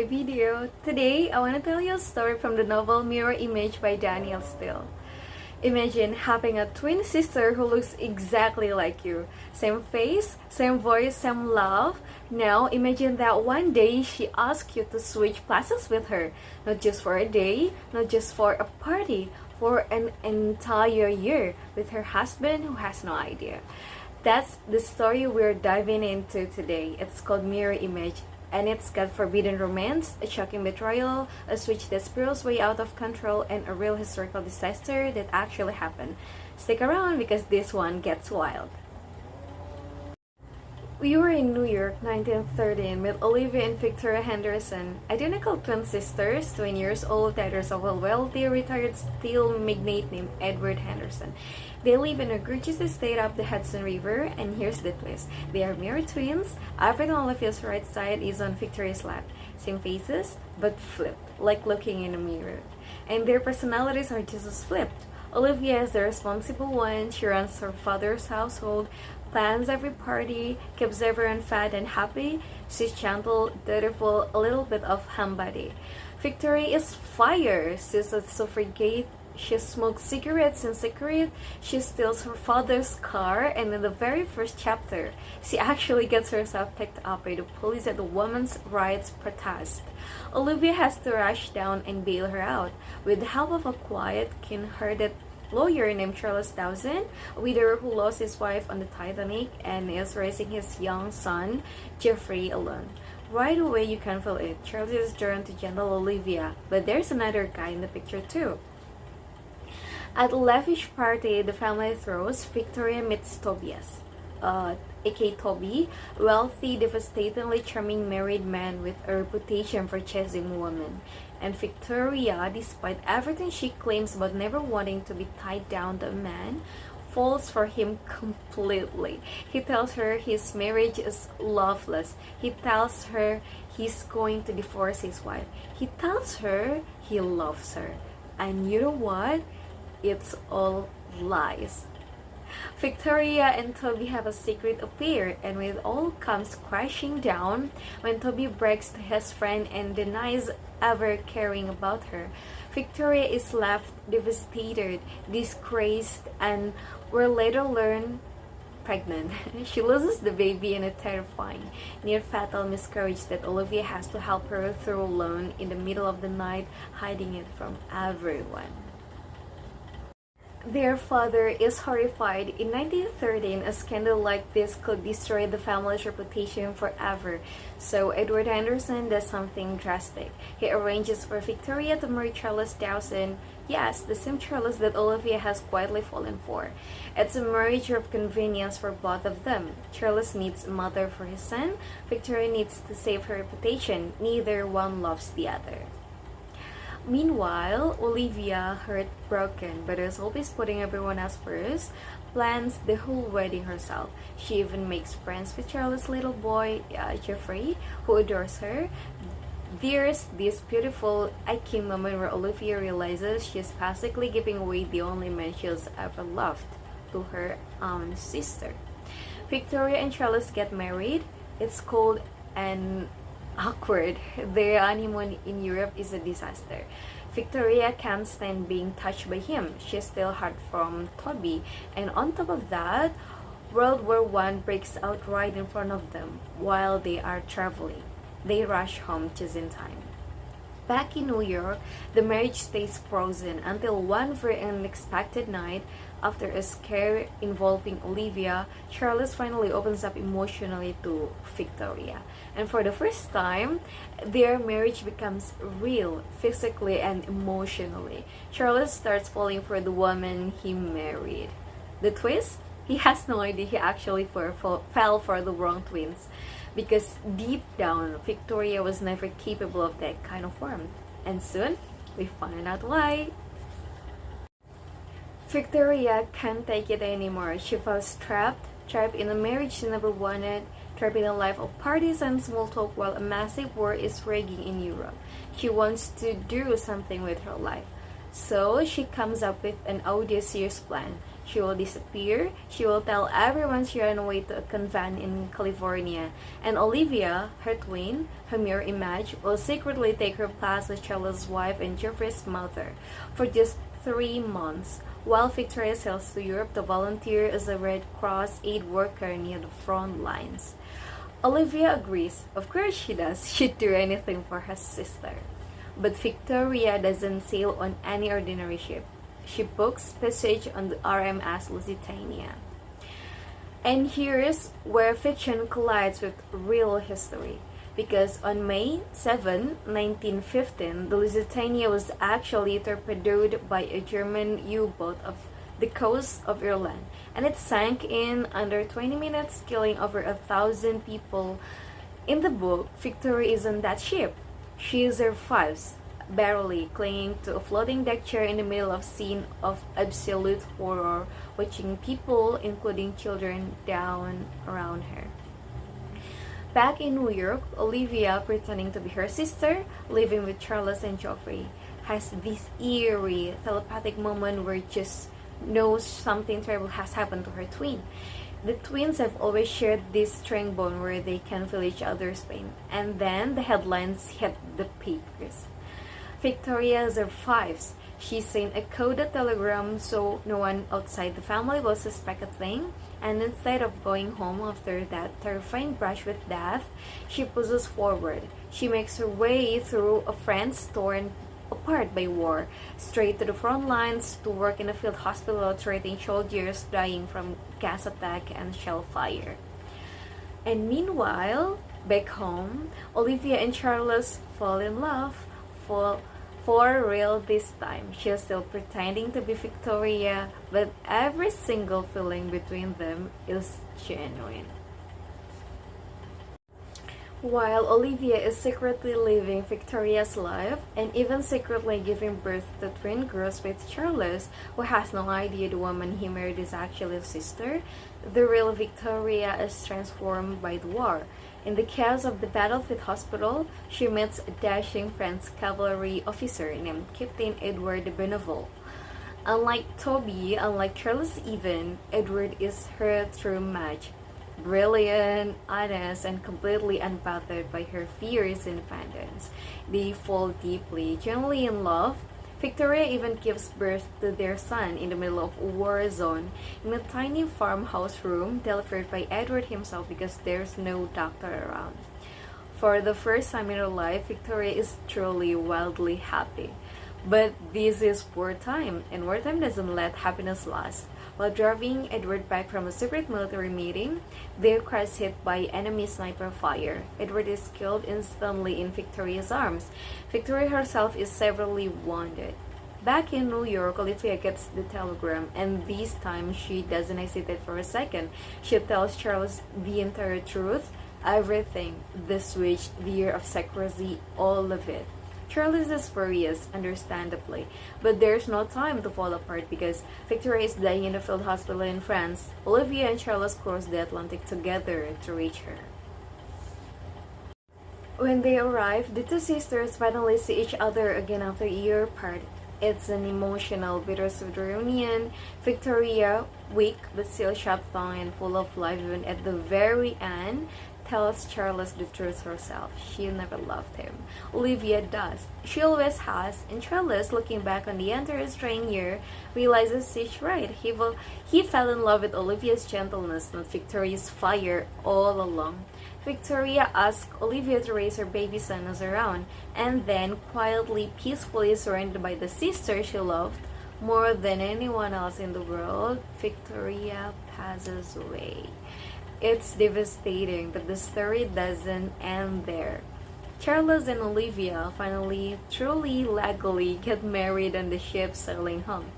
my video. Today, I want to tell you a story from the novel Mirror Image by Daniel Steele. Imagine having a twin sister who looks exactly like you. Same face, same voice, same laugh. Now, imagine that one day she asks you to switch places with her. Not just for a day, not just for a party, for an entire year with her husband who has no idea. That's the story we're diving into today. It's called Mirror Image, and it's got forbidden romance, a shocking betrayal, a switch that spirals way out of control, and a real historical disaster that actually happened. Stick around because this one gets wild. We were in New York, 1913, with Olivia and Victoria Henderson, identical twin sisters, 20 years old, daughters of a wealthy retired steel magnate named Edward Henderson. They live in a gorgeous estate up the Hudson River, and here's the twist. They are mirror twins. Everything on Olivia's right side is on Victoria's left. Same faces, but flipped, like looking in a mirror. And their personalities are just as flipped. Olivia is the responsible one. She runs her father's household, plans every party, keeps everyone fat and happy. She's gentle, dutiful, a little bit of homebody. Victoria is fire. She's a suffragette. She smokes cigarettes in secret. She steals her father's car, and in the very first chapter, she actually gets herself picked up by the police at the women's rights protest. Olivia has to rush down and bail her out. With the help of a quiet, keen-hearted lawyer named Charles Dawson, a widower who lost his wife on the Titanic and is raising his young son, Jeffrey, alone. Right away, you can feel it. Charles is drawn to gentle Olivia, but there's another guy in the picture too. At a lavish party the family throws, Victoria meets Tobias, aka Toby, wealthy, devastatingly charming married man with a reputation for chasing women. And Victoria, despite everything she claims about never wanting to be tied down to a man, falls for him completely. He tells her his marriage is loveless. He tells her he's going to divorce his wife. He tells her he loves her. And you know what? It's all lies. Victoria and Toby have a secret affair, and when it all comes crashing down when Toby breaks to his friend and denies ever caring about her, Victoria is left devastated, disgraced, and will later learn pregnant. She loses the baby in a terrifying, near-fatal miscarriage that Olivia has to help her through alone in the middle of the night, hiding it from everyone. Their father is horrified. In 1913, a scandal like this could destroy the family's reputation forever. So Edward Henderson does something drastic. He arranges for Victoria to marry Charles Dawson. Yes, the same Charles that Olivia has quietly fallen for. It's a marriage of convenience for both of them. Charles needs a mother for his son. Victoria needs to save her reputation. Neither one loves the other. Meanwhile, Olivia, heartbroken but is always putting everyone else first, plans the whole wedding herself. She even makes friends with Charles' little boy, Jeffrey, who adores her. There's this beautiful IQ moment where Olivia realizes she's basically giving away the only man she's ever loved to her own sister. Victoria and Charles get married. It's cold and awkward. Their honeymoon in Europe is a disaster. Victoria can't stand being touched by him. She's still hard from Toby, and on top of that, World War I breaks out right in front of them while they are traveling. They rush home just in time. Back in New York, the marriage stays frozen until one very unexpected night. After a scare involving Olivia, Charles finally opens up emotionally to Victoria. And for the first time, their marriage becomes real, physically and emotionally. Charles starts falling for the woman he married. The twist? He has no idea he actually fell for the wrong twins. Because deep down, Victoria was never capable of that kind of warmth. And soon, we find out why. Victoria can't take it anymore. She feels trapped in a marriage she never wanted, trapped in a life of parties and small talk while a massive war is raging in Europe. She wants to do something with her life. So she comes up with an audacious plan. She will disappear. She will tell everyone she ran away to a convent in California. And Olivia, her twin, her mirror image, will secretly take her place as Charles's wife and Jeffrey's mother for just 3 months, while Victoria sails to Europe to volunteer as a Red Cross aid worker near the front lines. Olivia agrees. Of course she does. She'd do anything for her sister. But Victoria doesn't sail on any ordinary ship. She books passage on the RMS Lusitania. And here's where fiction collides with real history. Because on May 7, 1915, the Lusitania was actually torpedoed by a German U-boat of the coast of Ireland, and it sank in under 20 minutes, killing over 1,000 people. In the book, Victoria is on that ship. She survives, barely clinging to a floating deck chair in the middle of a scene of absolute horror, watching people, including children, down around her. Back in New York, Olivia, pretending to be her sister, living with Charles and Geoffrey, has this eerie, telepathic moment where just knows something terrible has happened to her twin. The twins have always shared this string bond where they can feel each other's pain. And then the headlines hit the papers. Victoria survives. She sent a coded telegram so no one outside the family will suspect a thing. And instead of going home after that terrifying brush with death, she pushes forward. She makes her way through a friend's torn apart by war, straight to the front lines to work in a field hospital treating soldiers dying from gas attack and shell fire. And meanwhile, back home, Olivia and Charles fall in love for real this time. She's still pretending to be Victoria, but every single feeling between them is genuine. While Olivia is secretly living Victoria's life and even secretly giving birth to twin girls with Charles, who has no idea the woman he married is actually his sister, the real Victoria is transformed by the war. In the chaos of the battlefield hospital, she meets a dashing French cavalry officer named Captain Edward de Beneval. Unlike Toby, unlike Charles even, Edward is her true match. Brilliant, honest, and completely unbothered by her fierce independence. They fall deeply, genuinely in love. Victoria even gives birth to their son in the middle of a war zone in a tiny farmhouse room delivered by Edward himself because there's no doctor around. For the first time in her life, Victoria is truly wildly happy. But this is wartime, and wartime doesn't let happiness last. While driving Edward back from a secret military meeting, their car is hit by enemy sniper fire. Edward is killed instantly in Victoria's arms. Victoria herself is severely wounded. Back in New York, Olivia gets the telegram, and this time she doesn't hesitate for a second. She tells Charles the entire truth, everything, the switch, the year of secrecy, all of it. Charles is furious, understandably, but there's no time to fall apart because Victoria is dying in a field hospital in France. Olivia and Charles cross the Atlantic together to reach her. When they arrive, the two sisters finally see each other again after a year apart. It's an emotional, bittersweet reunion. Victoria, weak but still sharp-tongued and full of life even at the very end, tells Charles the truth herself. She never loved him. Olivia does. She always has. And Charles, looking back on the entire strange year, realizes she's right. He fell in love with Olivia's gentleness, not Victoria's fire, all along. Victoria asks Olivia to raise her baby son as her own, and then, quietly, peacefully surrounded by the sister she loved more than anyone else in the world, Victoria passes away. It's devastating, but the story doesn't end there. Charles and Olivia finally, truly legally get married on the ship sailing home.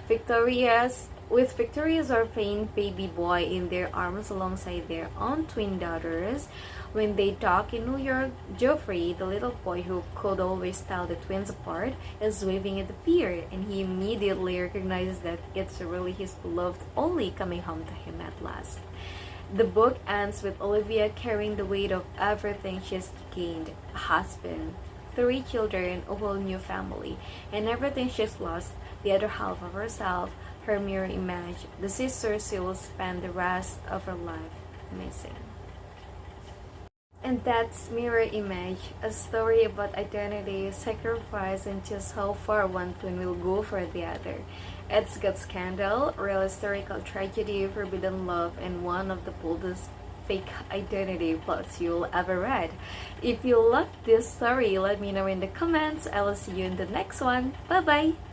With Victoria's orphan baby boy in their arms alongside their own twin daughters. When they dock in New York, Geoffrey, the little boy who could always tell the twins apart, is waving at the pier, and he immediately recognizes that it's really his beloved Ollie coming home to him at last. The book ends with Olivia carrying the weight of everything she's gained: a husband, 3 children, a whole new family, and everything she's lost, the other half of herself, her mirror image, the sisters will spend the rest of her life missing. And that's Mirror Image, a story about identity, sacrifice, and just how far one twin will go for the other. It's got scandal, real historical tragedy, forbidden love, and one of the boldest fake identity plots you'll ever read. If you loved this story, let me know in the comments. I will see you in the next one. Bye bye!